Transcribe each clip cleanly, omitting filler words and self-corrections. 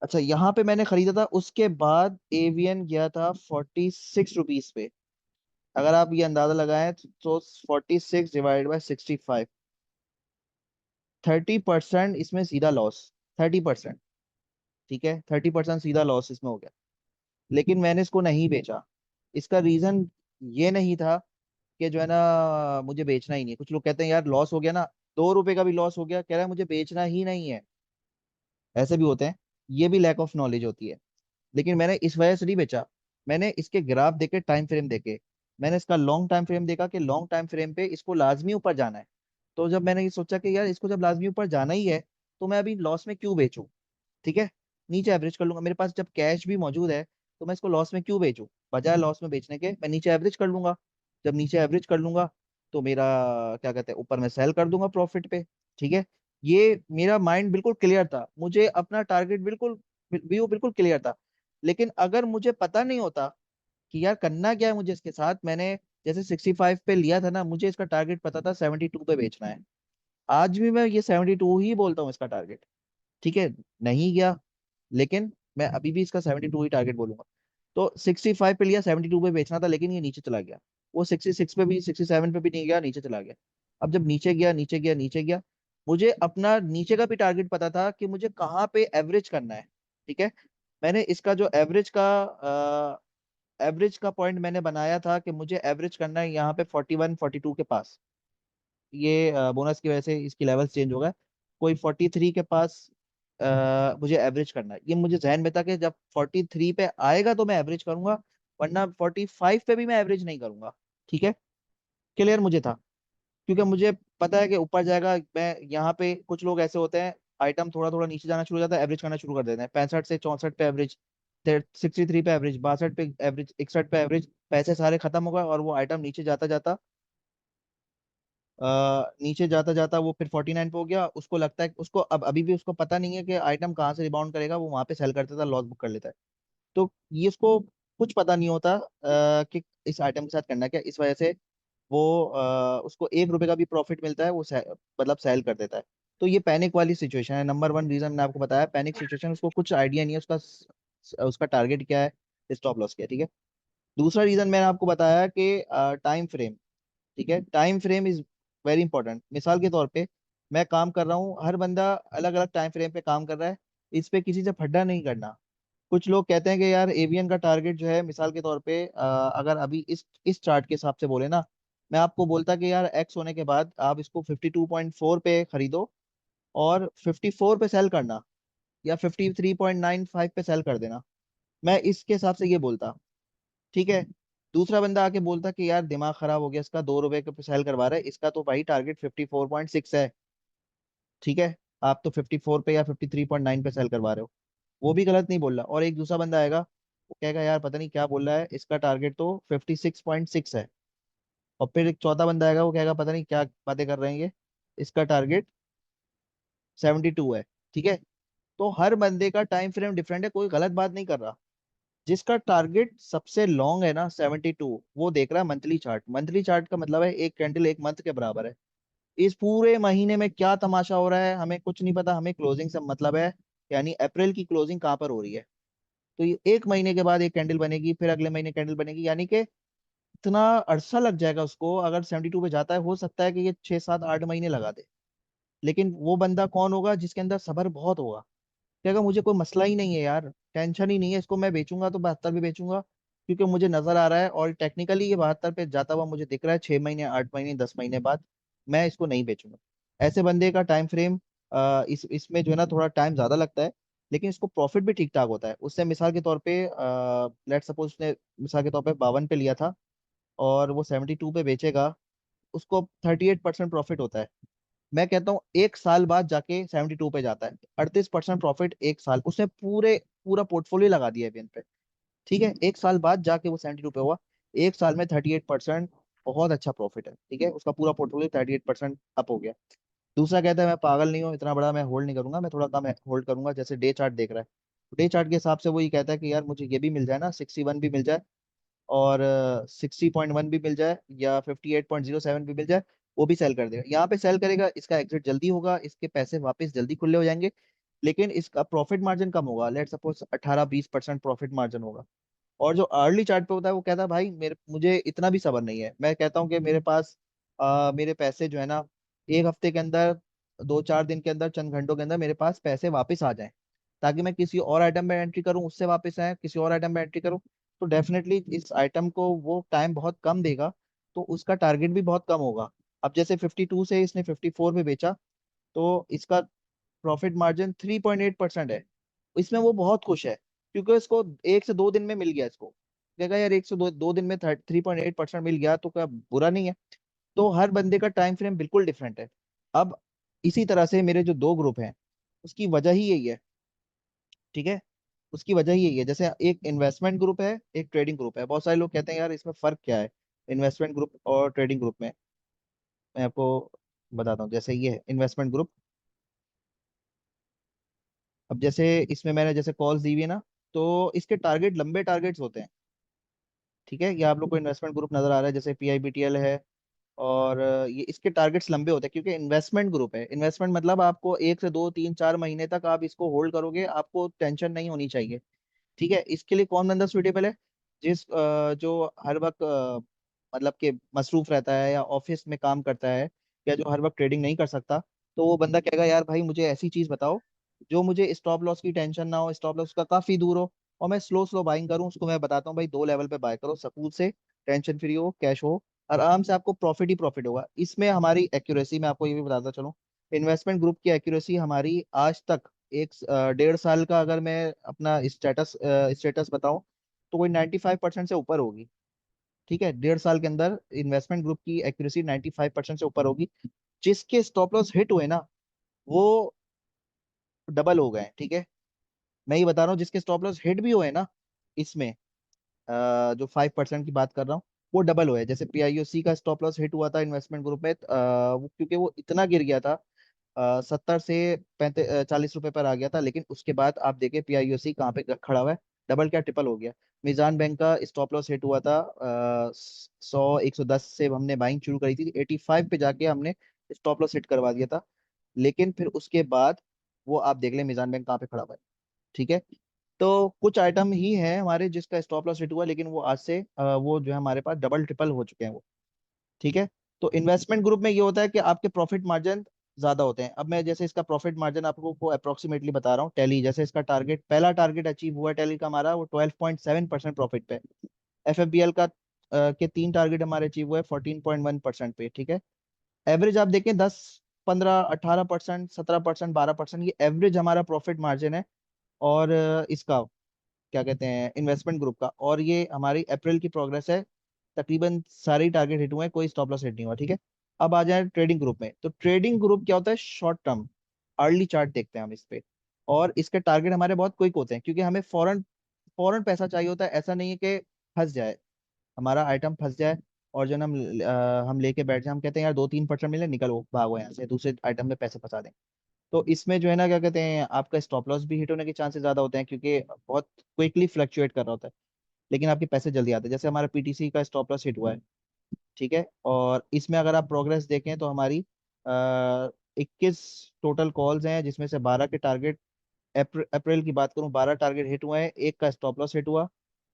अच्छा, यहाँ पे मैंने खरीदा था, उसके बाद एवीएन गया था 46 रुपीज पे। अगर आप ये अंदाजा लगाएं तो 46 डिवाइडेड बाय 65, 30% इसमें सीधा लॉस। 30%, ठीक है, 30% सीधा लॉस इसमें हो गया। लेकिन मैंने इसको नहीं बेचा। इसका रीजन ये नहीं था कि जो है ना मुझे बेचना ही नहीं है। कुछ लोग कहते हैं यार लॉस हो गया ना, 2 रुपए का भी लॉस हो गया, कह रहा है मुझे बेचना ही नहीं है। ऐसे भी होते हैं। ये भी लैक ऑफ नॉलेज होती है। लेकिन मैंने इस वजह से नहीं बेचा। मैंने इसके ग्राफ देखे, टाइम फ्रेम देखे। मैंने इसका लॉन्ग टाइम फ्रेम देखा कि लॉन्ग टाइम फ्रेम पे इसको लाजमी ऊपर जाना है। तो जब मैंने ये सोचा कि यार इसको जब लाजमी ऊपर जाना ही है, तो मैं अभी लॉस में क्यों बेचूं। ठीक है, नीचे एवरेज कर लूंगा। मेरे पास जब कैश भी मौजूद है, तो मैं इसको लॉस में क्यों बेचूं। बजाय लॉस में बेचने के मैं नीचे एवरेज कर लूंगा। जब नीचे एवरेज कर लूंगा, तो मेरा क्या कहते हैं, ऊपर मैं सेल कर दूंगा प्रॉफिट पे। ठीक है, ये मेरा माइंड बिल्कुल क्लियर था, मुझे अपना टारगेट बिल्कुल व्यू बिल्कुल क्लियर था। लेकिन अगर मुझे पता नहीं होता कि यार करना क्या है मुझे इसके साथ, मैंने जैसे 65 पे लिया था ना, मुझे इसका टारगेट पता था 72 पे बेचना है। आज भी मैं ये 72 ही बोलता हूँ इसका टारगेट। ठीक है, नहीं गया, लेकिन मैं अभी भी इसका 72 ही टारगेट बोलूंगा। तो 65 पे लिया, 72 पे बेचना था, लेकिन ये नीचे चला गया। वो 66 पे भी, 67 पे भी नहीं गया, नीचे चला गया। अब जब नीचे गया, नीचे गया, नीचे गया, मुझे अपना नीचे का भी टारगेट पता था कि मुझे कहाँ पे एवरेज करना है। ठीक है, मैंने इसका जो एवरेज का पॉइंट मैंने बनाया था कि मुझे एवरेज करना है यहाँ पे 41 42 के पास। ये बोनस की वजह से इसकी लेवल चेंज हो गया। कोई 43 के पास मुझे एवरेज करना है। ये मुझे जहन में था कि जब 43 पे आएगा तो मैं एवरेज करूंगा, वरना 45 पे भी मैं एवरेज नहीं करूंगा। ठीक है, क्लियर मुझे था। क्योंकि मुझे पता है कि ऊपर जाएगा। मैं यहाँ पे, कुछ लोग ऐसे होते हैं, आइटम थोड़ा थोड़ा नीचे जाना शुरू हो जाता है, एवरेज करना शुरू कर देते हैं। 65 से 64 पे एवरेज, 63 पे एवरेज, 62 पे एवरेज, 61 पे एवरेज, पैसे सारे खत्म हो गए और वो आइटम नीचे जाता जाता नीचे जाता जाता वो फिर 49 पे हो गया। उसको लगता है, उसको अब अभी भी उसको पता नहीं है कि आइटम कहाँ से रिबाउंड करेगा, वो वहां पे सेल करता था, लॉस बुक कर लेता है। तो ये उसको कुछ पता नहीं होता कि इस आइटम के साथ करना क्या। इस वजह से वो उसको 1 रुपए का भी प्रॉफिट मिलता है, वो मतलब सेल कर देता है। तो ये पैनिक वाली सिचुएशन है। नंबर वन रीजन मैंने आपको बताया, पैनिक सिचुएशन। उसको कुछ आइडिया नहीं है उसका, उसका टारगेट क्या है, स्टॉप लॉस क्या है। ठीक है, दूसरा रीजन मैंने आपको बताया कि टाइम फ्रेम। ठीक है, time frame is very important. मिसाल के तौर पे मैं काम कर रहा हूँ, हर बंदा अलग अलग टाइम फ्रेम पे काम कर रहा है। इस पे किसी से फड्डा नहीं करना। कुछ लोग कहते हैं कि यार एवीएन का टारगेट जो है, मिसाल के तौर पे अगर अभी इस चार्ट के हिसाब से बोले ना, मैं आपको बोलता कि यार एक्स होने के बाद आप इसको 52.4 पे खरीदो और 54 पे सेल करना, या 53.95 पे सेल कर देना। मैं इसके हिसाब से ये बोलता। ठीक है, दूसरा बंदा आके बोलता कि यार दिमाग खराब हो गया इसका, 2 रुपए के सेल करवा रहा है, इसका तो भाई टारगेट 54.6 है। ठीक है, आप तो 54 पे या 53.9 पे सेल करवा रहे हो। वो भी गलत नहीं बोल रहा। और एक दूसरा बंदा आएगा, वो कहेगा यार पता नहीं क्या बोल रहा है, इसका टारगेट तो 56.6 है। और फिर एक चौथा बंदा आएगा, वो कहेगा पता नहीं क्या बातें कर रहे हैं ये, इसका टारगेट 72 है। ठीक है, तो हर बंदे का टाइम फ्रेम डिफरेंट है, कोई गलत बात नहीं कर रहा। जिसका टारगेट सबसे लॉन्ग है ना 72, वो देख रहा है मंथली चार्ट। मंथली चार्ट का मतलब है एक कैंडल एक मंथ के बराबर है। इस पूरे महीने में क्या तमाशा हो रहा है हमें कुछ नहीं पता, हमें क्लोजिंग से मतलब है। यानी अप्रैल की क्लोजिंग कहाँ पर हो रही है। तो ये एक महीने के बाद एक कैंडल बनेगी, फिर अगले महीने कैंडल बनेगी, यानी कि इतना अरसा लग जाएगा उसको। अगर 72 पे जाता है, हो सकता है कि ये 6 7 8 महीने लगा दे। लेकिन वो बंदा कौन होगा जिसके अंदर सब्र बहुत होगा, कहेगा मुझे कोई मसला ही नहीं है यार, टेंशन ही नहीं है, इसको मैं बेचूंगा तो 72 भी बेचूंगा, क्योंकि मुझे नजर आ रहा है और टेक्निकली ये 72 पे जाता हुआ मुझे दिख रहा है 6 महीने, 8 महीने, 10 महीने बाद। मैं इसको नहीं बेचूंगा। ऐसे बंदे का टाइम फ्रेम, इसमें जो है ना थोड़ा टाइम ज्यादा लगता है, लेकिन इसको प्रॉफिट भी ठीक ठाक होता है उससे। मिसाल के तौर पे लेट सपोज उसने मिसाल के तौर पे 52 पे लिया था और वो 72 पे बेचेगा, उसको 38% प्रॉफिट होता है। मैं कहता हूँ 1 साल बाद जाके 72 पे जाता है। 38% प्रॉफिट 1 साल, उसने पूरा पोर्टफोलियो लगा दिया है पे। ठीक है, 1 साल बाद जाके वो 72 पे हुआ। 1 साल में 38%, बहुत अच्छा प्रॉफिट है। ठीक है, उसका पूरा पोर्टफोलियो 38% अप हो गया। दूसरा कहता है मैं पागल नहीं हूँ, इतना बड़ा मैं होल्ड नहीं करूंगा, मैं थोड़ा कम होल्ड करूंगा, जैसे डे चार्ट देख रहा है। डे चार्ट के हिसाब से वो ये कहता है कि यार मुझे ये भी मिल जाए ना, 61 भी मिल जाए और 60.1 भी मिल जाए या 58.07 भी मिल जाए, वो भी सेल कर देगा। यहाँ पे सेल करेगा, इसका एग्जिट जल्दी होगा, इसके पैसे वापस जल्दी खुले हो जाएंगे। लेकिन इसका प्रॉफिट मार्जिन कम होगा, लेट सपोज 18-20% प्रॉफिट मार्जिन होगा। और जो अर्ली चार्ट पे होता है वो कहता है भाई मेरे मुझे इतना भी सब्र नहीं है, मैं कहता हूँ कि मेरे पास मेरे पैसे जो है ना, एक हफ्ते के अंदर, 2-4 दिन के अंदर, चंद घंटों के अंदर मेरे पास पैसे वापस आ जाएं, ताकि मैं किसी और आइटम में एंट्री करूं, उससे वापस आए, किसी और आइटम में एंट्री करूं। तो डेफिनेटली इस आइटम को वो टाइम बहुत कम देगा, तो उसका टारगेट भी बहुत कम होगा। अब जैसे 52 से इसने 54 में बेचा, तो इसका प्रॉफिट मार्जिन 3.8% है। इसमें वो बहुत खुश है, क्योंकि इसको 1 से 2 दिन में मिल गया। इसको कहेगा यार 1 से 2 दिन में 3.8% मिल गया, तो क्या बुरा नहीं है। तो हर बंदे का टाइम फ्रेम बिल्कुल डिफरेंट है। अब इसी तरह से मेरे जो दो ग्रुप हैं, उसकी वजह ही यही है। ठीक है, उसकी वजह ही यही है। जैसे एक इन्वेस्टमेंट ग्रुप है, एक ट्रेडिंग ग्रुप है। बहुत सारे लोग कहते हैं यार इसमें फर्क क्या है, इन्वेस्टमेंट ग्रुप और ट्रेडिंग ग्रुप में। मैं आपको बताता हूँ। जैसे ये इन्वेस्टमेंट ग्रुप, अब जैसे इसमें मैंने जैसे कॉल्स दी हुई है ना, तो इसके टारगेट लंबे टारगेट्स होते हैं। ठीक है, ये आप लोग को इन्वेस्टमेंट ग्रुप नजर आ रहा है, जैसे PIBTL है। और ये इसके टारगेट्स लंबे होते हैं, क्योंकि इन्वेस्टमेंट ग्रुप है। इन्वेस्टमेंट मतलब आपको 1 से 2 3 4 महीने तक आप इसको होल्ड करोगे, आपको टेंशन नहीं होनी चाहिए। ठीक है, इसके लिए कौन बंदा सुटेबल है? जो हर वक्त मतलब कि मसरूफ रहता है, या ऑफिस में काम करता है, या जो हर वक्त ट्रेडिंग नहीं कर सकता। तो वो बंदा कहेगा यार भाई मुझे ऐसी चीज बताओ जो मुझे स्टॉप लॉस की टेंशन ना हो, स्टॉप लॉस का काफी दूर हो, और मैं स्लो स्लो बाइंग करूँ। उसको मैं बताता हूँ भाई 2 लेवल पे बाय करो, सकून से, टेंशन फ्री हो, कैश हो, आराम से, आपको प्रॉफिट ही प्रॉफिट होगा। इसमें हमारी एक्यूरेसी, मैं आपको ये भी बताता चलूँ, इन्वेस्टमेंट ग्रुप की एक्यूरेसी हमारी आज तक 1 डेढ़ साल का अगर मैं अपना स्टेटस बताऊं, तो कोई 95% से ऊपर होगी। ठीक है, 1.5 साल के अंदर इन्वेस्टमेंट ग्रुप की एक्यूरेसी 95% से ऊपर होगी। जिसके स्टॉप लॉस हिट हुए ना, वो डबल हो गए। ठीक है, मैं ये बता रहा हूँ, जिसके स्टॉप लॉस हिट भी हुए ना इसमें, जो 5% की बात कर रहा हूँ, वो डबल हुए। जैसे PIOC का स्टॉप लॉस हिट हुआ था इन्वेस्टमेंट ग्रुप में, वो क्योंकि वो इतना गिर गया था, 70 से 40 रुपए पर आ गया था। लेकिन उसके बाद आप देखें PIOC कहाँ पे खड़ा हुआ है, डबल क्या ट्रिपल हो गया। मिजान बैंक का स्टॉप लॉस हिट हुआ था 100-110 से, हमने बाइंग शुरू करी थी, 85 पे जाके हमने स्टॉप लॉस हिट करवा दिया था। लेकिन फिर उसके बाद वो आप देख लें मिजान बैंक कहाँ पे खड़ा हुआ है। ठीक है, तो कुछ आइटम ही है हमारे जिसका स्टॉप लॉस हिट हुआ, लेकिन वो आज से वो जो है हमारे पास डबल ट्रिपल हो चुके हैं वो। ठीक है, तो इन्वेस्टमेंट ग्रुप में ये होता है कि आपके प्रॉफिट मार्जिन ज्यादा होते हैं। अब मैं जैसे इसका प्रॉफिट मार्जिन आपको को अप्रोक्सीमेटली बता रहा हूँ। टैली जैसे इसका टारगेट, पहला टारगेट अचीव हुआ टैली का हमारा, वो 12.7% प्रॉफिट पे। FFBL का के 3 टारगेट हमारे अचीव हुए 14.1% पे। ठीक है, एवरेज आप देखें 10, 15, 18%, 17%, 12%, ये एवरेज हमारा प्रॉफिट मार्जिन है। और इसका क्या कहते हैं, इन्वेस्टमेंट ग्रुप का। और ये हमारी अप्रैल की प्रोग्रेस है, तकरीबन सारे टारगेट हिट हुए हैं, कोई स्टॉप लॉस हिट नहीं हुआ। ठीक है, अब आ जाए ट्रेडिंग ग्रुप में। तो ट्रेडिंग ग्रुप क्या होता है, शॉर्ट टर्म, अर्ली चार्ट देखते हैं हम इस पे। और इसके टारगेट हमारे बहुत क्विक होते हैं, क्योंकि हमें फौरन फौरन पैसा चाहिए होता है। ऐसा नहीं है कि फंस जाए, हमारा आइटम फंस जाए, और जो है ना हम लेके बैठ जाए, हम कहते हैं यार 2-3% मिले, निकलो भागो यहाँ से, दूसरे आइटम में पैसे फंसा दें। तो इसमें जो है ना क्या कहते हैं, आपका स्टॉप लॉस भी हिट होने के चांसेस ज्यादा होते हैं, क्योंकि बहुत क्विकली फ्लक्चुएट कर रहा होता है। लेकिन आपके पैसे जल्दी आते हैं। जैसे हमारा PTC का स्टॉप लॉस हिट हुआ है। ठीक है, और इसमें अगर आप प्रोग्रेस देखें तो हमारी 21 टोटल कॉल्स हैं, जिसमें से 12 के टारगेट, अप्रैल की बात करूं, 12 टारगेट हिट हुए हैं, एक का स्टॉप लॉस हिट हुआ,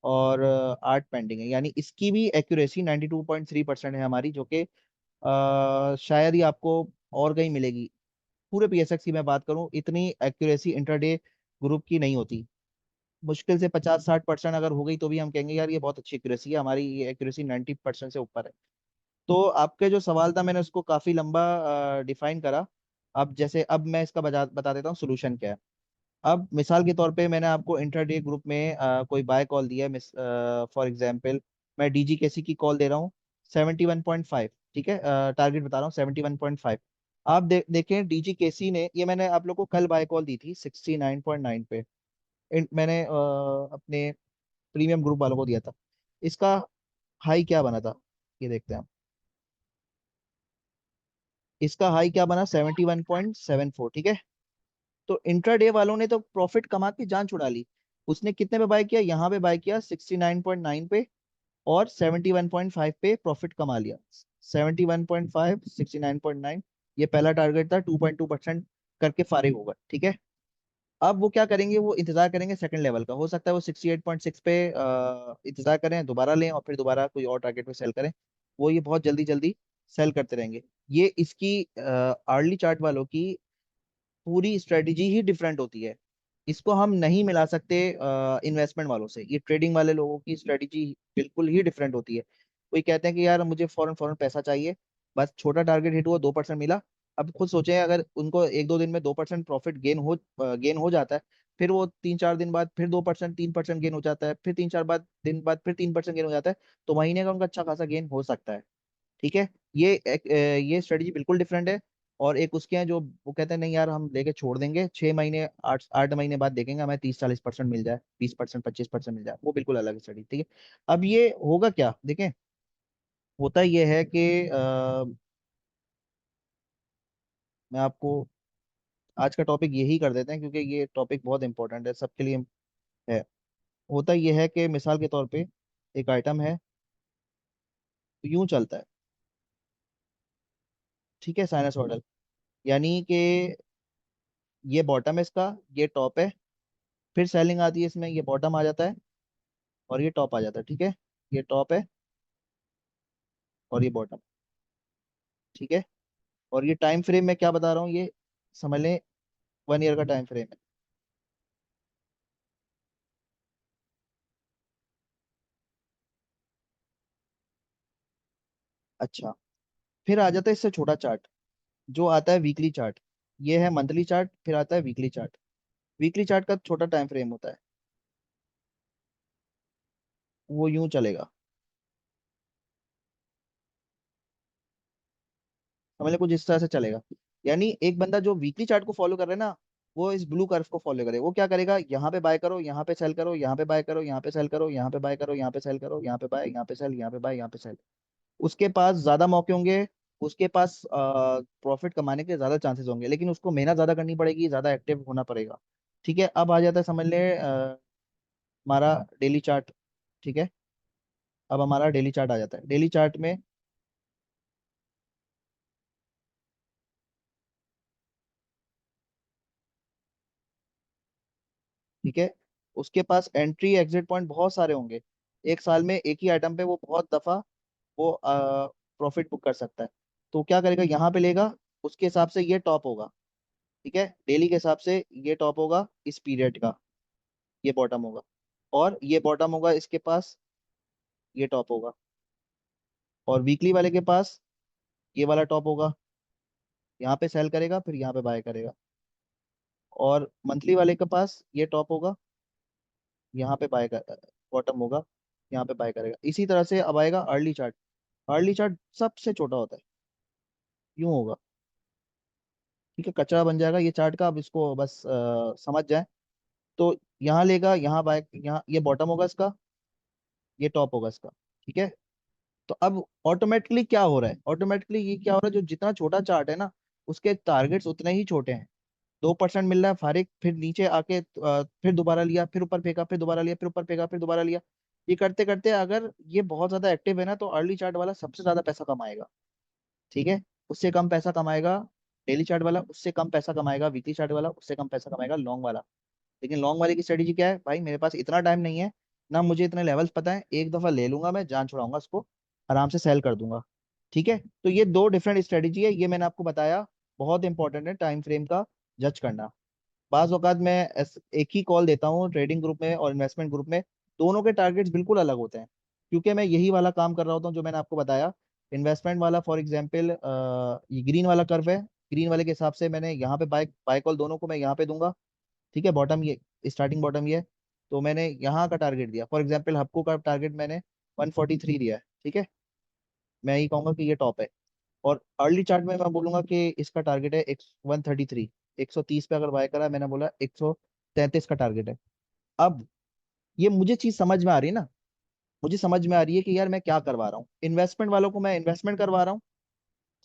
और 8 पेंडिंग है। यानी इसकी भी एक्यूरेसी 92.3% है हमारी, जो कि शायद ही आपको और कहीं मिलेगी। पूरे PSX की मैं बात करूं, इतनी एक्यूरेसी इंटरडे ग्रुप की नहीं होती। मुश्किल से 50-60% अगर हो गई तो भी हम कहेंगे यार ये बहुत अच्छी एक्यूरेसी है। हमारी ये एक्यूरेसी 90% से ऊपर है। तो आपके जो सवाल था, मैंने उसको काफी लंबा डिफाइन करा। अब जैसे अब मैं इसका बता देता हूँ सोल्यूशन क्या है। अब मिसाल के तौर पे मैंने आपको इंटरडे ग्रुप में कोई बाय कॉल दिया है, मिस फॉर एग्जांपल मैं DGKC की कॉल दे रहा हूँ 71.5। ठीक है, टारगेट बता रहा हूँ 71.5। आप देखें DGKC ने, ये मैंने आप लोग को कल बाय कॉल दी थी 69.9 पे। मैंने अपने प्रीमियम ग्रुप वालों को दिया था। इसका हाई क्या बना था, ये देखते हैं हम। इसका हाई क्या बना, 71.74। ठीक है, तो इंट्राडे वालों ने तो प्रॉफिट कमा के जान छुड़ा ली। उसने कितने पे बाय किया, यहाँ पे बाय किया 69.9 पे, और 71.5 पे प्रॉफिट कमा लिया। 71.5, 69.9, ये पहला टारगेट था, 2.2% करके फारिग होगा। ठीक है, अब वो क्या करेंगे, वो इंतजार करेंगे सेकंड लेवल का, हो सकता है वो 68.6 पे इंतजार करें, दोबारा लें और फिर दोबारा कोई और टारगेट पे सेल करें। वो ये बहुत जल्दी जल्दी सेल करते रहेंगे। ये इसकी अर्ली चार्ट वालों की पूरी स्ट्रेटेजी ही डिफरेंट होती है। इसको हम नहीं मिला सकते इन्वेस्टमेंट वालों से। ये ट्रेडिंग वाले लोगों की स्ट्रेटेजी बिल्कुल ही डिफरेंट होती है। कोई कहते हैं कि यार मुझे फौरन फौरन पैसा चाहिए, बस छोटा टारगेट हिट हुआ 2% मिला। अब खुद सोचें, अगर उनको एक दो दिन में 2% प्रॉफिट गेन हो जाता है, फिर वो 3-4 दिन बाद फिर 2% 3% गेन हो जाता है, फिर 3-4 दिन बाद फिर 3% गेन हो जाता है, तो महीने का उनका अच्छा खासा गेन हो सकता है। ठीक है। ये स्ट्रेटजी बिल्कुल डिफरेंट है। और एक उसके हैं जो वो कहते हैं नहीं यार हम लेके छोड़ देंगे, 6 महीने 8 8 महीने बाद देखेंगे हमें 30-40% मिल जाए, 20% 25% मिल जाए, वो बिल्कुल अलग स्टडी। ठीक है। अब ये होगा क्या देखें। होता ये है कि मैं आपको आज का टॉपिक यही कर देते हैं, क्योंकि ये टॉपिक बहुत इंपॉर्टेंट है सबके लिए है। होता ये है कि मिसाल के तौर पे एक आइटम है, यूं चलता है। ठीक है, साइनसोइडल, यानी कि ये बॉटम है इसका, ये टॉप है, फिर सेलिंग आती है इसमें, ये बॉटम आ जाता है और ये टॉप आ जाता है। ठीक है, ये टॉप है और ये बॉटम। ठीक है। और ये टाइम फ्रेम में क्या बता रहा हूँ, ये समझ लें 1 ईयर का टाइम फ्रेम है। अच्छा, फिर आ जाता है इससे छोटा चार्ट, जो आता है वीकली चार्ट। ये है मंथली चार्ट, फिर आता है वीकली चार्ट। वीकली चार्ट का छोटा टाइम फ्रेम होता है, वो यूं चलेगा। समझ लें कुछ इस तरह से चलेगा। यानी एक बंदा जो वीकली चार्ट को फॉलो कर रहा है ना, वो इस ब्लू कर्व को फॉलो करे। वो क्या करेगा, यहाँ पे बाय करो, यहाँ पे सेल करो, यहाँ पे बाय करो, यहाँ पे सेल करो, यहाँ पे बाय करो, यहाँ पे सेल करो, यहाँ पे बाय, यहाँ पे सेल, यहाँ पे बाय, यहाँ पे सेल। उसके पास ज्यादा मौके होंगे, उसके पास प्रॉफिट कमाने के ज्यादा चांसेस होंगे, लेकिन उसको मेहनत ज्यादा करनी पड़ेगी, ज्यादा एक्टिव होना पड़ेगा। ठीक है। अब आ जाता है समझ ले हमारा डेली चार्ट। ठीक है। अब हमारा डेली चार्ट आ जाता है। डेली चार्ट में ठीक है, उसके पास एंट्री एग्जिट पॉइंट बहुत सारे होंगे। एक साल में एक ही आइटम पे वो बहुत दफा वो प्रॉफिट बुक कर सकता है। तो क्या करेगा, यहाँ पे लेगा, उसके हिसाब से ये टॉप होगा। ठीक है, डेली के हिसाब से ये टॉप होगा इस पीरियड का, ये बॉटम होगा। और ये बॉटम होगा इसके पास, ये टॉप होगा। और वीकली वाले के पास ये वाला टॉप होगा, यहाँ पे सेल करेगा फिर यहाँ पे बाय करेगा। और मंथली वाले के पास ये टॉप होगा, यहाँ पे बाय कर, बॉटम होगा, यहाँ पे बाय करेगा। इसी तरह से अब आएगा अर्ली चार्ट। अर्ली चार्ट सबसे छोटा होता है, यूं होगा। ठीक है, कचरा बन जाएगा ये चार्ट का। अब इसको बस समझ जाए। तो यहाँ लेगा, यहाँ बाय, यहाँ ये बॉटम होगा इसका, ये टॉप होगा इसका। ठीक है। तो अब ऑटोमेटिकली क्या हो रहा है, ऑटोमेटिकली ये क्या हो रहा है, जो जितना छोटा चार्ट है ना, उसके टारगेट्स उतने ही छोटे हैं। 2% मिल रहा है फारिग, फिर नीचे आके फिर दोबारा लिया, फिर ऊपर फेंका, फिर दोबारा लिया, फिर ऊपर फेंका, फिर दोबारा लिया। ये करते करते अगर ये बहुत ज्यादा एक्टिव है ना, तो अर्ली चार्ट वाला सबसे ज्यादा पैसा कमाएगा। ठीक है। उससे कम पैसा कमाएगा डेली चार्ट वाला, उससे कम पैसा कमाएगा वीकली चार्ट वाला, उससे कम पैसा कमाएगा लॉन्ग वाला। लेकिन लॉन्ग वाले की स्ट्रेटेजी क्या है, भाई मेरे पास इतना टाइम नहीं है, ना मुझे इतने लेवल्स पता है, एक दफा ले लूंगा मैं, जान छुड़ाऊंगा उसको, आराम से सेल कर दूंगा। ठीक है। तो ये दो डिफरेंट स्ट्रेटेजी है, ये मैंने आपको बताया। बहुत इंपॉर्टेंट है टाइम फ्रेम का जज करना। बाज औकात मैं एक ही कॉल देता हूँ ट्रेडिंग ग्रुप में और इन्वेस्टमेंट ग्रुप में, दोनों के टारगेट्स बिल्कुल अलग होते हैं, क्योंकि मैं यही वाला काम कर रहा होता हूँ जो मैंने आपको बताया। इन्वेस्टमेंट वाला फॉर एग्जांपल ये ग्रीन वाला कर्व है, ग्रीन वाले के हिसाब से मैंने यहाँ पे बाय बाय कॉल दोनों को मैं यहाँ पे दूंगा। ठीक है, बॉटम ये, स्टार्टिंग बॉटम ये है। तो मैंने यहाँ का टारगेट दिया, फॉर एग्जांपल हप्को का टारगेट मैंने 143 दिया है। ठीक है, मैं ये कहूंगा कि ये टॉप है। और अर्ली चार्ट में मैं बोलूंगा कि इसका टारगेट है 133, 130 पे अगर बाय करा, मैंने बोला 133 का टारगेट है। अब ये मुझे चीज समझ में आ रही है ना, मुझे समझ में आ रही है कि यार मैं क्या करवा रहा हूँ, इन्वेस्टमेंट वालों को मैं इन्वेस्टमेंट करवा रहा हूँ।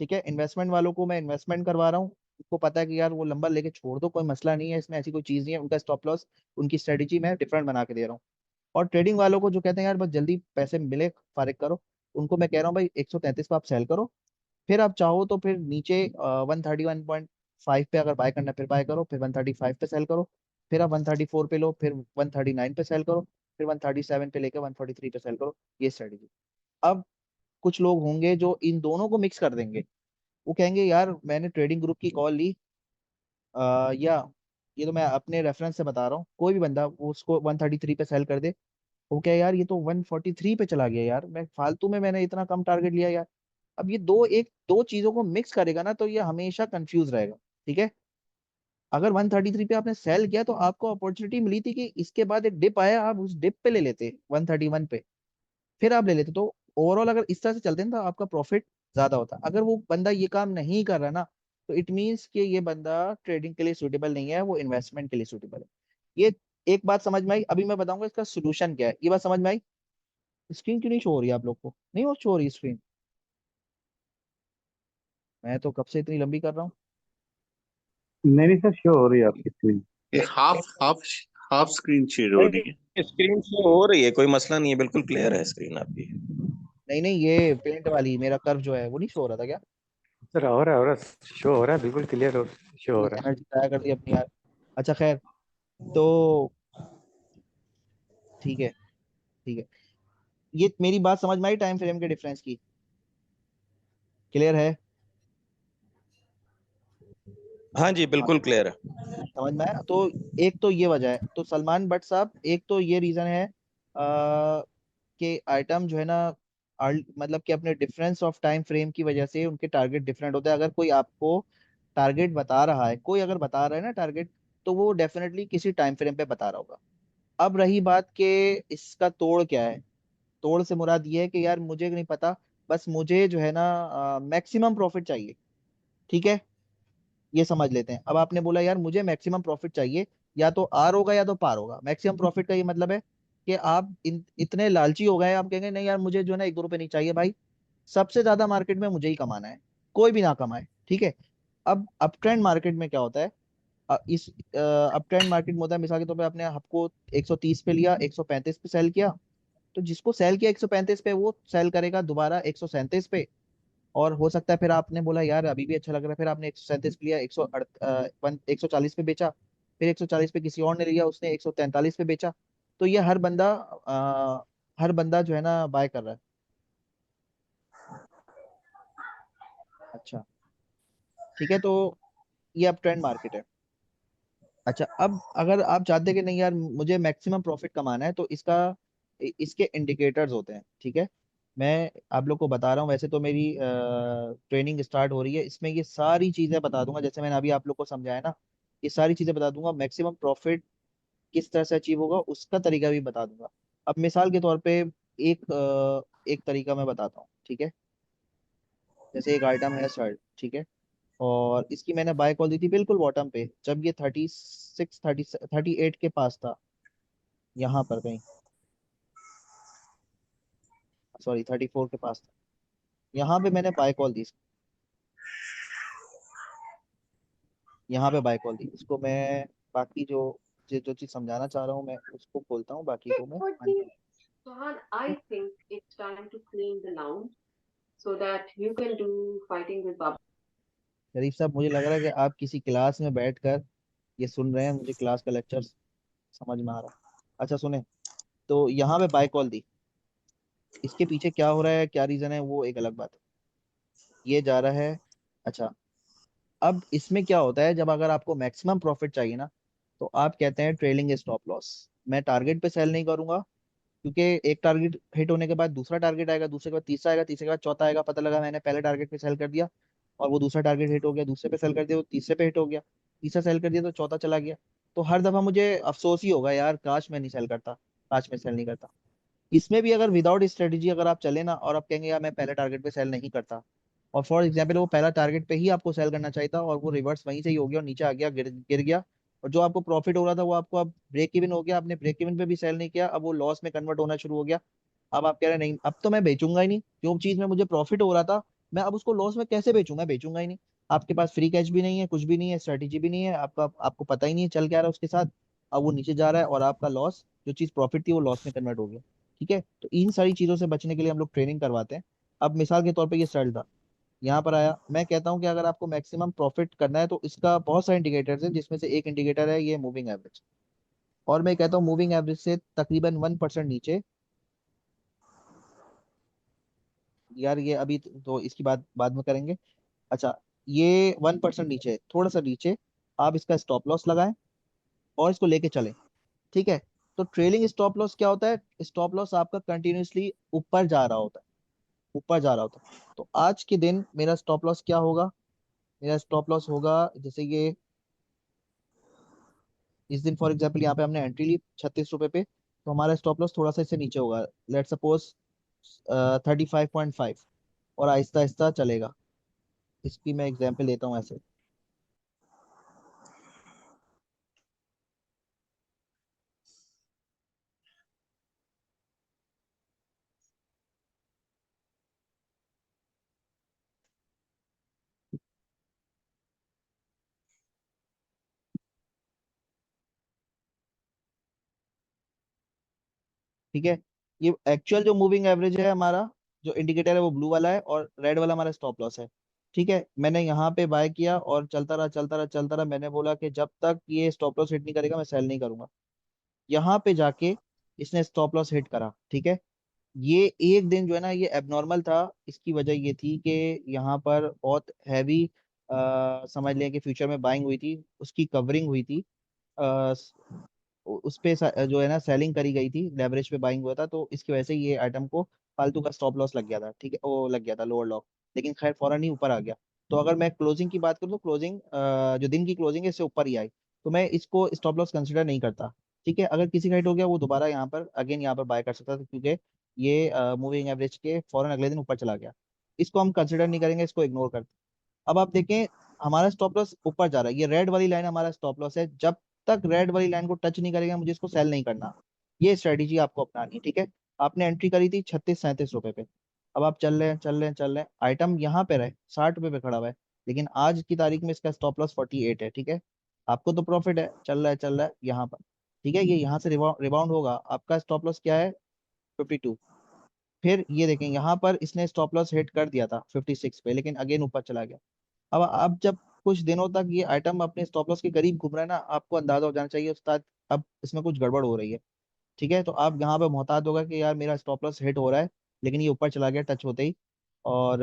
ठीक है, इन्वेस्टमेंट वालों को मैं इन्वेस्टमेंट करवा रहा हूँ। उनको पता है कि यार वो लंबा लेके छोड़ दो, कोई मसला नहीं है इसमें, ऐसी कोई चीज नहीं है, उनका स्टॉप लॉस, उनकी स्ट्रेटेजी मैं डिफरेंट बना के दे रहा हूँ। और ट्रेडिंग वालों को जो कहते हैं यार बस जल्दी पैसे मिले फारिग करो, उनको मैं कह रहा हूँ भाई 133 पे आप सेल करो, फिर आप चाहो तो फिर नीचे 131.5 पे अगर बाय करना है, फिर बाय करो, फिर 135 पे सेल करो, फिर आप 134 पे लो, फिर 139 पे सेल करो, फिर 137 पे लेकर 143 पे सेल करो। ये स्ट्रेटेजी। अब कुछ लोग होंगे जो इन दोनों को मिक्स कर देंगे। वो कहेंगे यार मैंने ट्रेडिंग ग्रुप की कॉल ली, या ये तो मैं अपने रेफरेंस से बता रहा हूँ, कोई भी बंदा वो उसको 133 पे सेल कर दे, वो क्या यार ये तो 143 पे चला गया यार, मैं फालतू में मैंने इतना कम टारगेट लिया यार। अब ये दो चीजों को मिक्स करेगा ना तो ये हमेशा कंफ्यूज रहेगा। ठीक है। अगर 133 पे आपने सेल किया तो आपको अपॉर्चुनिटी मिली थी कि इसके बाद एक डिप आया, आप उस डिप पे ले लेते 131 पे, फिर आप ले लेते। तो ओवरऑल अगर इस तरह से चलते ना तो आपका प्रॉफिट ज्यादा होता। अगर वो बंदा ये काम नहीं कर रहा ना, तो इट मीन्स कि ये बंदा ट्रेडिंग के लिए सूटेबल नहीं है, वो इन्वेस्टमेंट के लिए सूटेबल है। ये एक बात समझ में आई। अभी मैं बताऊंगा इसका सोल्यूशन क्या है। ये बात समझ में आई। स्क्रीन क्यों नहीं शो हो रही है आप लोग को? नहीं हो शो हो रही स्क्रीन? मैं तो कब से इतनी लंबी कर रहा हूँ। नहीं नहीं सर, शो हो रही है आपकी स्क्रीन। ये half half half screen share हो रही है। स्क्रीन शो हो रही है, कोई मसला नहीं है, बिल्कुल क्लियर है स्क्रीन आपकी। नहीं नहीं, ये पेंट वाली मेरा कर्व जो है वो नहीं शो हो रहा था क्या? सर हो रहा है, शो हो रहा है, बिल्कुल क्लियर हो, शो हो ये रहा है। एनर्जी जाया कर दी अपनी यार। अच्छा खैर। तो ठीक है, ठीक है। ये मेरी बात समझ में आई टाइम फ्रेम के डिफरेंस की? क्लियर है? हाँ जी, हाँ, बिल्कुल क्लियर है। समझ में आया। तो एक तो ये वजह है, तो सलमान बट साहब एक तो ये रीजन है कि आइटम जो है ना, मतलब कि अपने डिफरेंस ऑफ टाइम फ्रेम की वजह से उनके टारगेट डिफरेंट होते हैं। अगर कोई आपको टारगेट बता रहा है, कोई अगर बता रहा है ना टारगेट, तो वो डेफिनेटली किसी टाइम फ्रेम पे बता रहा होगा। अब रही बात कि इसका तोड़ क्या है। तोड़ से मुराद ये है कि यार मुझे नहीं पता, बस मुझे जो है ना मैक्सिमम प्रॉफिट चाहिए। ठीक है। ये समझ लेते हैं। अब आपने बोला यार मुझे मैक्सिमम प्रॉफिट चाहिए, या तो आर होगा या तो पार होगा। मैक्सिमम प्रॉफिट का ये मतलब है कि आप इतने लालची हो गए, आप कहेंगे नहीं यार मुझे जो है ना 1-2 रुपए नहीं चाहिए भाई, सबसे ज्यादा मार्केट में मुझे ही कमाना है, कोई भी ना कमाए। ठीक है। अब अप ट्रेंड मार्केट में क्या होता है? इस अप ट्रेंड मार्केट में होता है, मिसाल के तौर पे आपने आपको 130 पे लिया, 135 पे सेल किया, तो जिसको सेल किया 135 पे वो सेल करेगा दोबारा 137 पे। और हो सकता है फिर आपने बोला यार अभी भी अच्छा लग रहा है, फिर आपने 137 लिया, 140 पे बेचा, फिर 140 पे किसी और ने लिया, उसने 143 पे बेचा। तो ये हर बंदा जो है ना बाय कर रहा है। अच्छा। ठीक है। तो ये अब ट्रेंड मार्केट है। अच्छा, अब अगर आप चाहते हैं कि नहीं यार मुझे मैक्सिमम प्रॉफिट कमाना है, तो इसके इंडिकेटर्स होते हैं। ठीक है। मैं आप लोग को बता रहा हूँ, वैसे तो मेरी ट्रेनिंग स्टार्ट हो रही है, इसमें ये सारी चीजें बता दूंगा जैसे मैंने अभी आप लोग को समझाया ना। ये सारी चीजें बता दूंगा। मैक्सिमम प्रॉफिट किस तरह से अचीव होगा उसका तरीका भी बता दूंगा। अब मिसाल के तौर पे एक तरीका मैं बताता हूँ। ठीक है। जैसे एक आइटम है शर्ट। ठीक है। और इसकी मैंने बाय कॉल दी थी बिल्कुल बॉटम पे, जब ये 38 के पास था, यहाँ पर कहीं, सॉरी 34 के पास था, यहाँ पे मैंने बाय कॉल दी। यहाँ पे बाय कॉल दी इसको मैं। बाकी जो चीज समझाना चाह रहा हूँ मैं उसको खोलता हूँ, बाकी को मैं आगे। Sohan, I think it's time to clean the lounge so that you can do fighting with Baba. शरीफ साहब, मुझे लग रहा है कि आप किसी क्लास में बैठकर ये सुन रहे हैं, मुझे क्लास का लेक्चर समझ में आ रहा है। अच्छा सुने। तो यहाँ पे बाय कॉल दी, इसके पीछे क्या हो रहा है, क्या रीजन है, वो एक अलग बात है। ये जा रहा है। अच्छा। अब इसमें क्या होता है, जब अगर आपको मैक्सिमम प्रॉफिट चाहिए ना, तो आप कहते हैं ट्रेलिंग स्टॉप लॉस। मैं टारगेट पे सेल नहीं करूंगा, क्योंकि एक टारगेट हिट होने के बाद दूसरा टारगेट आएगा, दूसरे के बाद तीसरा आएगा, तीसरे के बाद चौथा आएगा। पता लगा मैंने पहले टारगेट पे सेल कर दिया और वो दूसरा टारगेट हिट हो गया, दूसरे पे सेल कर दिया वो तीसरे पे हिट हो गया, तीसरा सेल कर दिया तो चौथा चला गया। तो हर दफा मुझे अफसोस ही होगा यार, काश मैं नहीं सेल करता, काश मैं सेल नहीं करता। इसमें भी अगर विदाउट स्ट्रेटेजी अगर आप चले ना, और आप कहेंगे यार मैं पहले टारगेट पे सेल नहीं करता, और फॉर एग्जाम्पल वो पहला टारगेट पे ही आपको सेल करना चाहिए था और वो रिवर्स वहीं से ही हो गया और नीचे आ गया, गिर गया, और जो आपको प्रॉफिट हो रहा था वो आपको अब ब्रेक इवन हो गया, आपने ब्रेक इवन पे भी सेल नहीं किया, अब वो लॉस में कन्वर्ट होना शुरू हो गया। अब आप कह रहे हैं नहीं अब तो मैं बेचूंगा ही नहीं, जो चीज में मुझे प्रॉफिट हो रहा था मैं अब उसको लॉस में कैसे बेचूं, मैं बेचूंगा ही नहीं। आपके पास फ्री कैश भी नहीं है, कुछ भी नहीं है, स्ट्रेटेजी भी नहीं है, आपको पता ही नहीं है चल क्या रहा है उसके साथ। अब वो नीचे जा रहा है और आपका लॉस, जो चीज प्रॉफिट थी वो लॉस में कन्वर्ट हो गया। ठीक है। तो इन सारी चीजों से बचने के लिए हम लोग ट्रेनिंग करवाते हैं। अब मिसाल के तौर पे ये सेल था, यहाँ पर आया, मैं कहता हूँ कि अगर आपको मैक्सिमम प्रॉफिट करना है तो इसका बहुत सारे इंडिकेटर्स हैं, जिसमें से एक इंडिकेटर है ये मूविंग एवरेज। और मैं कहता हूँ मूविंग एवरेज से तकरीबन 1% नीचे। यार ये अभी तो इसकी बात बाद में करेंगे। अच्छा, ये 1% नीचे है, थोड़ा सा नीचे आप इसका स्टॉप लॉस लगाएं और इसको लेके चलें। ठीक है। तो ट्रेलिंग स्टॉप लॉस क्या होता है? स्टॉप लॉस आपका कंटिन्यूअसली ऊपर जा रहा होता है, ऊपर जा रहा होता है। तो आज के दिन मेरा स्टॉप लॉस क्या होगा? मेरा स्टॉप लॉस होगा, जैसे ये इस दिन फॉर एग्जाम्पल यहाँ पे हमने एंट्री ली 36 रुपए पे, तो हमारा स्टॉप लॉस थोड़ा सा इससे नीचे होगा, लेट सपोज 35.5, और आहिस्ता आहिस्ता चलेगा। इसकी मैं एग्जाम्पल देता हूँ ऐसे। ठीक है। ये एक्चुअल जो मूविंग एवरेज है हमारा, जो इंडिकेटर है वो ब्लू वाला है, और रेड वाला हमारा स्टॉप लॉस है। ठीक है, मैंने यहाँ पे बाय किया और चलता रहा चलता रहा चलता रहा। मैंने बोला कि जब तक ये स्टॉप लॉस हिट नहीं करेगा मैं सेल नहीं करूंगा। यहाँ पे जाके इसने स्टॉप लॉस हिट करा। ठीक है। ये एक दिन जो है ना, ये एबनॉर्मल था। इसकी वजह ये थी कि यहाँ पर बहुत हैवी समझ लें कि फ्यूचर में बाइंग हुई थी, उसकी कवरिंग हुई थी। उस पे जो है ना सेलिंग करी गई थी, लेवरेज पे बाइंग हुआ था, तो इसकी वजह से ये आइटम को फालतू का स्टॉप लॉस लग गया था। ठीक है, वो लग गया था लोअर लॉक, लेकिन खैर फौरन ही ऊपर आ गया। तो अगर मैं क्लोजिंग की बात करूँ तो क्लोजिंग जो दिन की क्लोजिंग है इससे ऊपर ही आई, तो मैं इसको स्टॉप लॉस कंसिडर नहीं करता। ठीक है, अगर किसी का हिट हो गया वो दोबारा यहाँ पर अगेन यहाँ पर बाय कर सकता था, क्योंकि ये मूविंग एवरेज के फौरन अगले दिन ऊपर चला गया। इसको हम कंसिडर नहीं करेंगे, इसको इग्नोर करते। अब आप देखें, हमारा स्टॉप लॉस ऊपर जा रहा है, ये रेड वाली लाइन हमारा स्टॉप लॉस है। जब तक रेड वाली लाइन को टच नहीं करेगा मुझे इसको सेल नहीं करना। ये स्ट्रेटेजी आपको अपनानी है। ठीक है। आपने एंट्री करी थी 36-37 रुपए पे। अब आप चल रहे हैं चल रहे हैं चल रहे हैं, आइटम यहाँ पे रहे 60 रुपए पे खड़ा हुआ है, लेकिन आज की तारीख में इसका स्टॉप लॉस 48 है। ठीक है। आपको तो प्रॉफिट है, चल रहा है यहाँ पर। ठीक है, ये यहाँ से रिबाउंड होगा। आपका स्टॉप लॉस क्या है? 52। फिर ये देखें, यहाँ पर इसने स्टॉप लॉस हिट कर दिया था 56 पे, लेकिन अगेन ऊपर चला गया। अब जब कुछ दिनों तक ये आइटम अपने स्टॉप लॉस के करीब घूम रहा है ना, आपको अंदाजा हो जाना चाहिए उस्ताद अब इसमें कुछ गड़बड़ हो रही है। ठीक है, तो आप यहाँ पे मोहतात होगा कि यार मेरा स्टॉप लॉस हिट हो रहा है, लेकिन ये ऊपर चला गया टच होते ही, और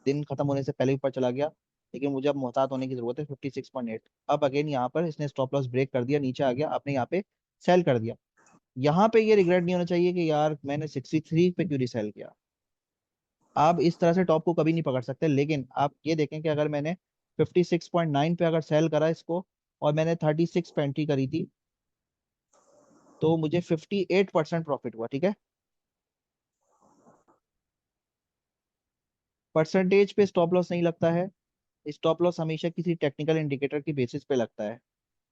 दिन खत्म होने से पहले ही ऊपर चला गया। लेकिन मुझे अब मोहतात होने की जरूरत है 56.8। अब अगेन यहाँ पर इसने स्टॉप लॉस ब्रेक कर दिया, नीचे आ गया, आपने यहाँ पे सेल कर दिया। यहाँ पे ये रिग्रेट नहीं होना चाहिए कि यार मैंने 63 पे क्यों सेल किया। आप इस तरह से टॉप को कभी नहीं पकड़ सकते, लेकिन आप ये देखें कि अगर मैंने 56.9 पे अगर सेल करा इसको, और मैंने 36 पे एंट्री करी थी, तो मुझे 58% प्रॉफिट हुआ। ठीक है। परसेंटेज पे स्टॉप लॉस नहीं लगता है। स्टॉप लॉस हमेशा किसी टेक्निकल इंडिकेटर की बेसिस पे लगता है।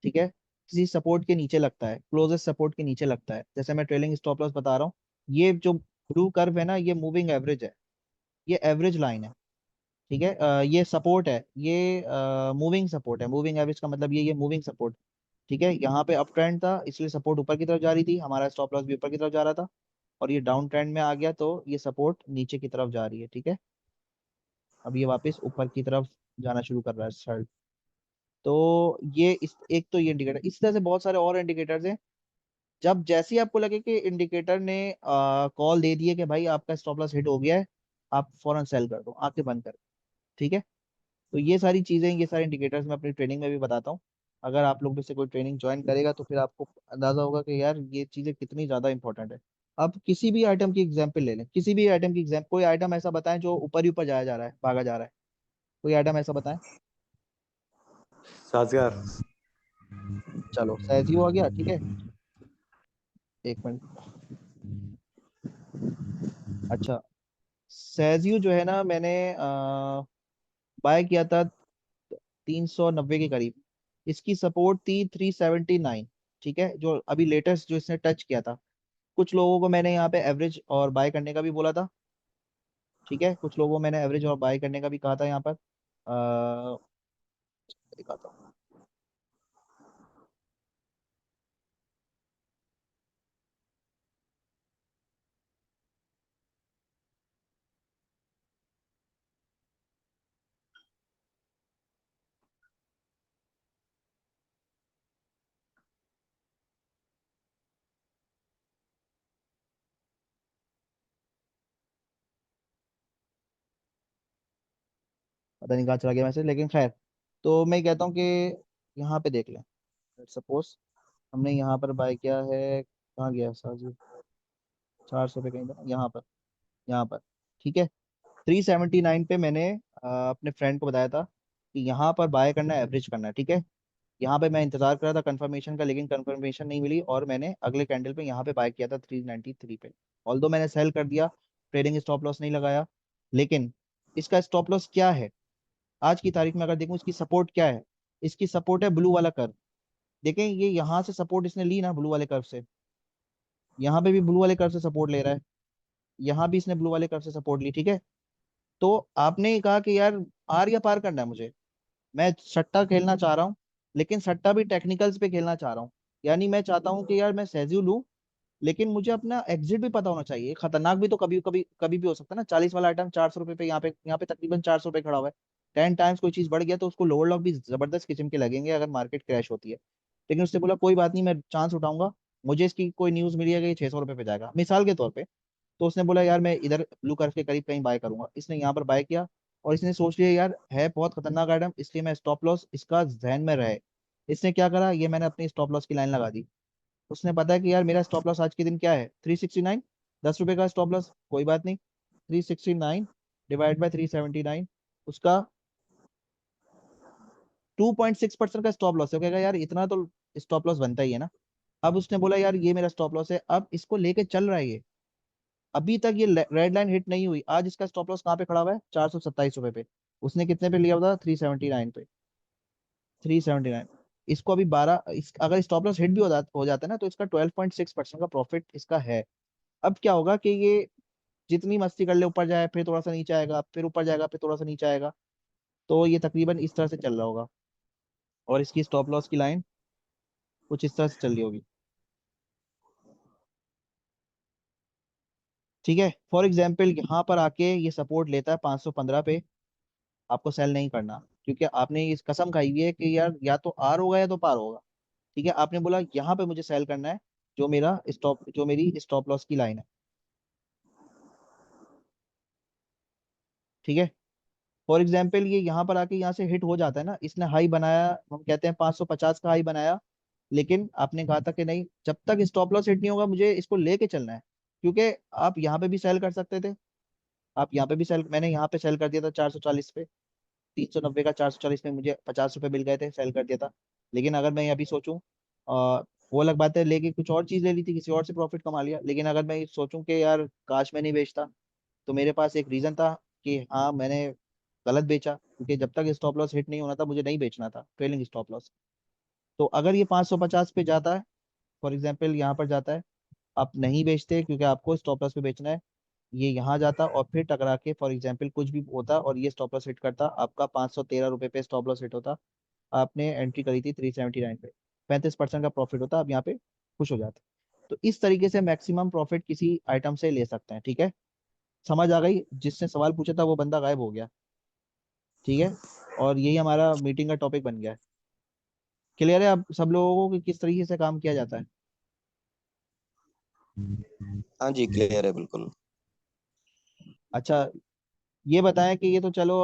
ठीक है, किसी सपोर्ट के नीचे लगता है, क्लोजेस्ट सपोर्ट के नीचे लगता है। जैसे मैं ट्रेलिंग स्टॉप लॉस बता रहा हूँ, ये जो ब्लू कर्व है ना, ये मूविंग एवरेज है, ये एवरेज लाइन है। ठीक है, ये सपोर्ट है, ये मूविंग सपोर्ट है। मूविंग एवरेज का मतलब ये मूविंग सपोर्ट। ठीक है, यहाँ पे अप ट्रेंड था इसलिए सपोर्ट ऊपर की तरफ जा रही थी, हमारा स्टॉप लॉस भी ऊपर की तरफ जा रहा था, और ये डाउन ट्रेंड में आ गया तो ये सपोर्ट नीचे की तरफ जा रही है। ठीक है, अब ये वापस ऊपर की तरफ जाना शुरू कर रहा है सर। तो ये इस एक तो ये इंडिकेटर, इस तरह से बहुत सारे और इंडिकेटर्स हैं। जब जैसे ही आपको लगे कि इंडिकेटर ने कॉल दे दी है कि भाई आपका स्टॉप लॉस हिट हो गया है, आप फौरन सेल कर दो, आंखें बंद कर। ठीक है। तो ये सारी चीजें, ये सारे इंडिकेटर्स मैं अपनी ट्रेनिंग में भी बताता हूँ। अगर आप लोग में से कोई ट्रेनिंग ज्वाइन करेगा तो फिर आपको अंदाजा होगा कि यार ये चीजें कितनी ज्यादा इंपॉर्टेंट है। अब किसी भी आइटम की एग्जाम्पल ले लें, किसी भी आइटम की एग्जाम्पल, कोई आइटम ऐसा बताएं जो ऊपर ही ऊपर जाया जा रहा है, भागा जा रहा है। कोई आइटम ऐसा बताएं। साजगार। चलो सहजियो आ गया। ठीक है, एक मिनट। अच्छा, सहजियो जो है ना, मैंने बाय किया था 390 के करीब। इसकी सपोर्ट थी 379। ठीक है, जो अभी लेटेस्ट जो इसने टच किया था। कुछ लोगों को मैंने यहाँ पे एवरेज और बाय करने का भी बोला था। ठीक है, कुछ लोगों को मैंने एवरेज और बाय करने का भी कहा था यहाँ पर। दिखाता हूँ। पता नहीं कहाँ चला गया मैसेज, लेकिन खैर। तो मैं कहता हूँ कि यहाँ पे देख लें। सपोज हमने यहाँ पर बाय किया है, कहाँ गया साजी, 400 पे कहीं था, यहाँ पर। ठीक है, 379 पे मैंने अपने फ्रेंड को बताया था कि यहाँ पर बाय करना है, एवरेज करना है। ठीक है, यहाँ पे मैं इंतजार कर रहा था कंफर्मेशन का, लेकिन कंफर्मेशन नहीं मिली और मैंने अगले कैंडल पे यहाँ पे बाय किया था 393 पे। ऑल्दो मैंने सेल कर दिया, ट्रेडिंग स्टॉप लॉस नहीं लगाया, लेकिन इसका स्टॉप लॉस क्या है आज की तारीख में अगर देखूं, इसकी सपोर्ट क्या है? इसकी सपोर्ट है ब्लू वाला कर्व। देखें, ये यहाँ से सपोर्ट इसने ली ना, ब्लू वाले कर्व से, यहाँ पे भी ब्लू वाले कर्व से सपोर्ट ले रहा है, यहाँ भी इसने ब्लू वाले कर्व से सपोर्ट ली। ठीक है, तो आपने कहा कि यार आर या पार करना है मुझे, मैं सट्टा खेलना चाह रहा हूँ, लेकिन सट्टा भी टेक्निकल्स पे खेलना चाह रहा हूँ। यानी मैं चाहता हूँ कि यार मैं सहजू लूँ, लेकिन मुझे अपना एग्जिट भी पता होना चाहिए। खतरनाक भी तो कभी कभी कभी भी हो सकता है ना। 40 वाला आइटम 400 रुपये पे, यहाँ पे तकरीबन 400 रुपये खड़ा हुआ है। 10 टाइम्स कोई चीज बढ़ गया तो उसको लोअर लॉक भी जबरदस्त किस्म के लगेंगे अगर मार्केट क्रैश होती है। लेकिन उसने बोला कोई बात नहीं, मैं चांस उठाऊंगा, मुझे इसकी कोई न्यूज मिली है कि 600 रुपये पे जाएगा मिसाल के तौर पे। तो उसने बोला यार मैं इधर ब्लू कर्व के करीब कहीं बाय करूंगा, इसने यहाँ पर बाय किया। और इसने सोच लिया यार है बहुत खतरनाक आइटम, इसलिए मैं स्टॉप लॉस इसका जहन में रहे। इसने क्या करा, ये मैंने अपनी स्टॉप लॉस की लाइन लगा दी। उसने पता है कि यार मेरा स्टॉप लॉस आज के दिन क्या है, 369, 10 रुपए का स्टॉप लॉस, कोई बात नहीं। 369 डिवाइड बाय 379, उसका 2.6% का स्टॉप लॉस है। वो कहेगा यार इतना तो स्टॉप लॉस बनता ही है ना। अब उसने बोला यार ये मेरा स्टॉप लॉस है, अब इसको लेके चल रहा है ये। अभी तक ये रेड लाइन हिट नहीं हुई, आज इसका स्टॉप लॉस कहाँ पे खड़ा हुआ है, 427 रुपए पे। उसने कितने पे लिया हुआ था, 379 पे। 379, इसको अभी 12, अगर स्टॉप लॉस हिट भी हो जाता है ना, तो इसका 12.6% का प्रॉफिट इसका है। अब क्या होगा कि ये जितनी मस्ती कर ले, ऊपर जाए फिर थोड़ा सा नीचे आएगा, फिर ऊपर जाएगा फिर थोड़ा सा नीचे आएगा। तो ये तकरीबन इस तरह से चल रहा होगा, और इसकी स्टॉप लॉस की लाइन कुछ इस तरह से चल रही होगी। ठीक है, फॉर एग्जाम्पल यहाँ पर आके ये सपोर्ट लेता है 515 पे, आपको सेल नहीं करना, क्योंकि आपने इस कसम खाई हुई है कि यार या तो आर होगा या तो पार होगा। ठीक है, आपने बोला यहाँ पे मुझे सेल करना है, जो मेरी स्टॉप लॉस की लाइन है। ठीक है, फॉर एग्जाम्पल ये यहाँ पर आके यहाँ से हिट हो जाता है ना, इसने हाई बनाया, हम कहते हैं 550 का हाई बनाया, लेकिन आपने कहा था कि नहीं, जब तक स्टॉप लॉस हिट नहीं होगा मुझे इसको लेके चलना है। क्योंकि आप यहाँ पे भी सेल कर सकते थे, आप यहाँ पे भी सेल, मैंने यहाँ पे सेल कर दिया था 440 पे, 390 का 440 में मुझे 50 रुपए मिल गए थे, सेल कर दिया था। लेकिन अगर मैं अभी सोचूं, वो अलग बात है, लेके कुछ और चीज ले ली थी, किसी और से प्रॉफिट कमा लिया, लेकिन अगर मैं सोचूं कि यार काश मैं नहीं बेचता, तो मेरे पास एक रीजन था कि हाँ मैंने गलत बेचा, क्योंकि जब तक स्टॉप लॉस हिट नहीं होना था मुझे नहीं बेचना था, ट्रेलिंग स्टॉप लॉस। तो अगर ये 550 पे जाता है, फॉर एग्जाम्पल यहाँ पर जाता है, आप नहीं बेचते क्योंकि आपको स्टॉप लॉस पे बेचना है, ये यहाँ जाता और फिर टकरा के फॉर एग्जाम्पल कुछ भी होता और ये स्टॉप लॉस हिट करता, आपका 513 रुपये पे स्टॉप लॉस हिट होता, आपने एंट्री करी थी 379 पे, 35% का प्रॉफिट होता, आप यहाँ पे खुश हो जाते। तो इस तरीके से मैक्सिमम प्रॉफिट किसी आइटम से ले सकते हैं। ठीक है, समझ आ गई? जिसने सवाल पूछा था वो बंदा गायब हो गया। ठीक है, और यही हमारा मीटिंग का टॉपिक बन गया है। क्लियर है अब सब लोगों को कि किस तरीके से काम किया जाता है? हाँ जी, क्लियर है बिल्कुल। अच्छा, ये बताएं कि ये तो चलो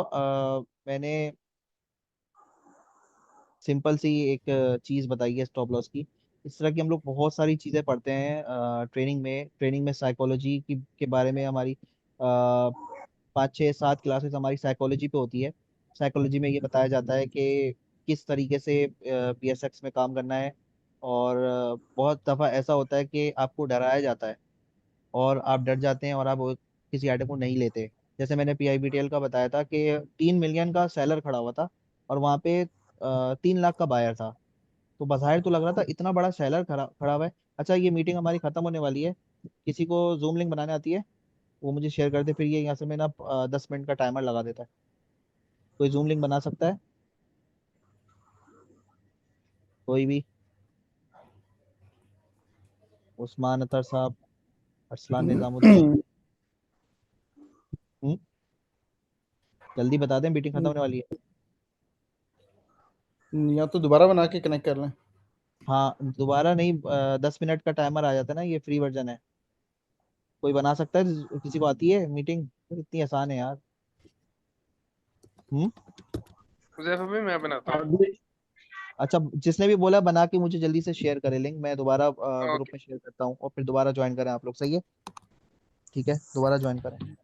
मैंने सिंपल सी एक चीज बताई है स्टॉप लॉस की। इस तरह की हम लोग बहुत सारी चीजें पढ़ते हैं ट्रेनिंग में साइकोलॉजी के बारे में हमारी 5 6 7 क्लासेस हमारी साइकोलॉजी पे होती है। साइकोलॉजी में ये बताया जाता है कि किस तरीके से पीएसएक्स में काम करना है। और बहुत दफा ऐसा होता है कि आपको डराया जाता है और आप डर जाते हैं और आप किसी आइटम को नहीं लेते। जैसे मैंने पीआईबीटीएल का बताया था कि 3 मिलियन का सेलर खड़ा हुआ था और वहां पे 3 लाख का बायर था। तो बाहर तो लग रहा था इतना बड़ा सेलर खड़ा खड़ा हुआ है। अच्छा, ये मीटिंग हमारी खत्म होने वाली है, किसी को जूम लिंक बनाने आती है वो मुझे शेयर कर दे, फिर ये यहाँ से मैं ना 10 मिनट का टाइमर लगा देता है। कोई जूम लिंक बना सकता है? कोई भी? उस्मान अतर साहब, अरसलान निजामुद्दीन। हम्म, जल्दी बता दें, मीटिंग खत्म होने वाली है। या तो दोबारा बना के कनेक्ट कर लें। हाँ, दोबारा नहीं, 10 मिनट का टाइमर आ जाता है ना, ये फ्री वर्जन है। कोई बना सकता है? किसी को आती है मीटिंग? इतनी आसान है यार। हुज़ैफा भाई मैं बनाता हूँ। अभी अच्छा, जिसने भी बोला बना के मुझे जल्दी से शेयर करे लिंक, मैं दोबारा ग्रुप ओके। में शेयर करता हूँ और फिर दोबारा ज्वाइन करें आप लोग, सही है? ठीक है, दोबारा ज्वाइन करें।